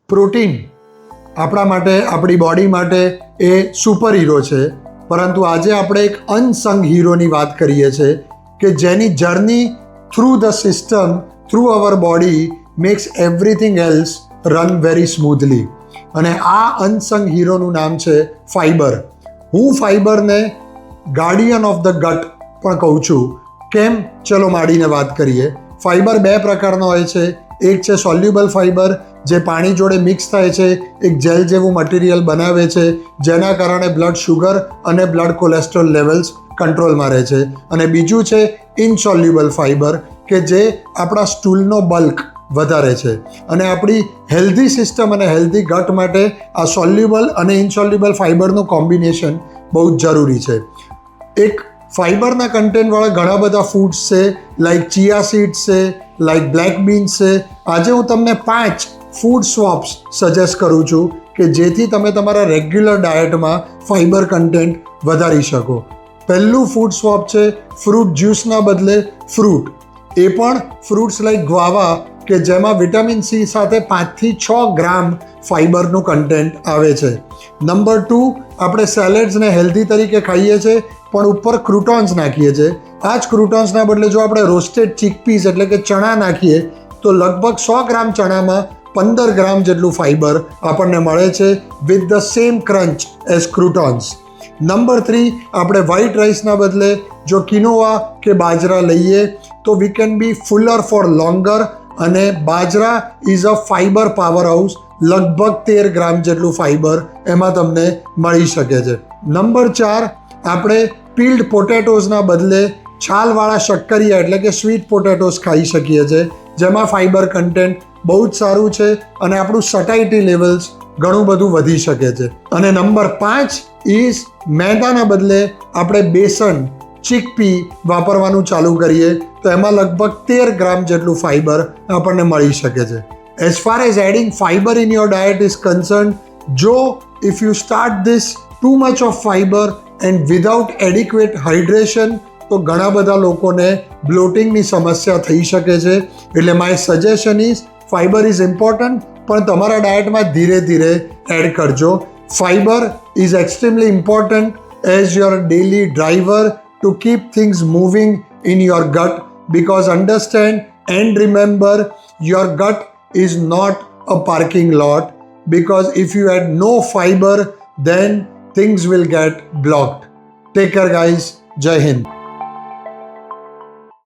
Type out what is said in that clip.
Protein આપણા માટે, આપણી બોડી માટે એ સુપર હીરો છે, પરંતુ આજે આપણે એક અનસંગ હીરોની વાત કરીએ છીએ કે જેની journey through the system, through our body makes everything else run very smoothly. અને આ અનસંગ હીરોનું નામ છે ફાઈબર. હું ફાઈબરને ગાર્ડિયન ઓફ ધ ગટ પણ કહું છું. કેમ? ચલો માંડીને વાત કરીએ. ફાઈબર બે પ્રકારનો હોય છે. એક છે સોલ્યુબલ ફાઈબર, જે પાણી જોડે મિક્સ થાય છે, એક જેલ જેવું મટીરિયલ બનાવે છે, જેના કારણે બ્લડ શુગર અને બ્લડ કોલેસ્ટ્રોલ લેવલ્સ કંટ્રોલમાં રહે છે. અને બીજું છે ઇનસોલ્યુબલ ફાઈબર, કે જે આપણા સ્ટૂલનો બલ્ક વધારે છે. અને આપણી હેલ્ધી સિસ્ટમ અને હેલ્ધી ગટ માટે આ સોલ્યુબલ અને ઇનસોલ્યુબલ ફાઈબરનું કોમ્બિનેશન બહુ જ જરૂરી છે. એક ફાઈબરના કન્ટેન્ટવાળા ઘણા બધા ફૂડ્સ છે, લાઈક ચિયા સીડ્સ છે, લાઈક બ્લેક બીન્સ છે. આજે હું તમને 5 ફૂડ સ્વોપ્સ સજેસ્ટ કરું છું કે જેથી તમે તમારા રેગ્યુલર ડાયટમાં ફાઈબર કન્ટેન્ટ વધારી શકો. પહેલું ફૂડ સ્વોપ છે ફ્રૂટ જ્યુસના બદલે ફ્રૂટ. એ પણ ફ્રૂટ્સ લાઈક ગ્વાવા, કે જેમાં વિટામિન સી સાથે 5 થી 6 ગ્રામ ફાઈબરનું કન્ટેન્ટ આવે છે. નંબર 2, આપણે સેલેડ્સને હેલ્ધી તરીકે ખાઈએ છીએ, પણ ઉપર ક્રૂટોન્સ નાખીએ છીએ. આ જ ક્રૂટોન્સના બદલે જો આપણે રોસ્ટેડ ચીકપીસ એટલે કે ચણા નાખીએ તો લગભગ 100 ગ્રામ ચણામાં 15 ગ્રામ જેટલું ફાઈબર આપણને મળે છે, with the same crunch as croutons. Number 3, આપણે વ્હાઇટ રાઈસના બદલે જો કિનોવા કે બાજરા લઈએ તો we can be fuller for longer. અને bajra is a fibre power house. લગભગ 13 ગ્રામ જેટલું ફાઈબર એમાં તમને મળી શકે છે. નંબર 4, આપણે પીલ્ડ પોટેટોઝના બદલે છાલવાળા શક્કરિયા એટલે કે સ્વીટ પોટેટોઝ ખાઈ શકીએ છીએ, જેમાં ફાઈબર કન્ટેન્ટ બહુ જ સારું છે અને આપણું સટાઇટી લેવલ્સ ઘણું બધું વધી શકે છે. અને નંબર 5 ઇઝ મેદાના બદલે આપણે બેસન, ચીકપી વાપરવાનું ચાલુ કરીએ તો એમાં લગભગ 13 ગ્રામ જેટલું ફાઈબર આપણને મળી શકે છે. As far as adding fibre in your diet is concern, જો if you start this too much of fibre and without adequate hydration, તો ઘણા બધા લોકોને બ્લોટિંગની સમસ્યા થઈ શકે છે. એટલે my suggestion is fibre is important, પણ તમારા ડાયટમાં ધીરે ધીરે એડ કરજો. Fibre is extremely important as your daily driver to keep things moving in your gut, because understand and remember, your gut is not a parking lot, because if you had no fiber then things will get blocked. Take care guys. Jai Hind.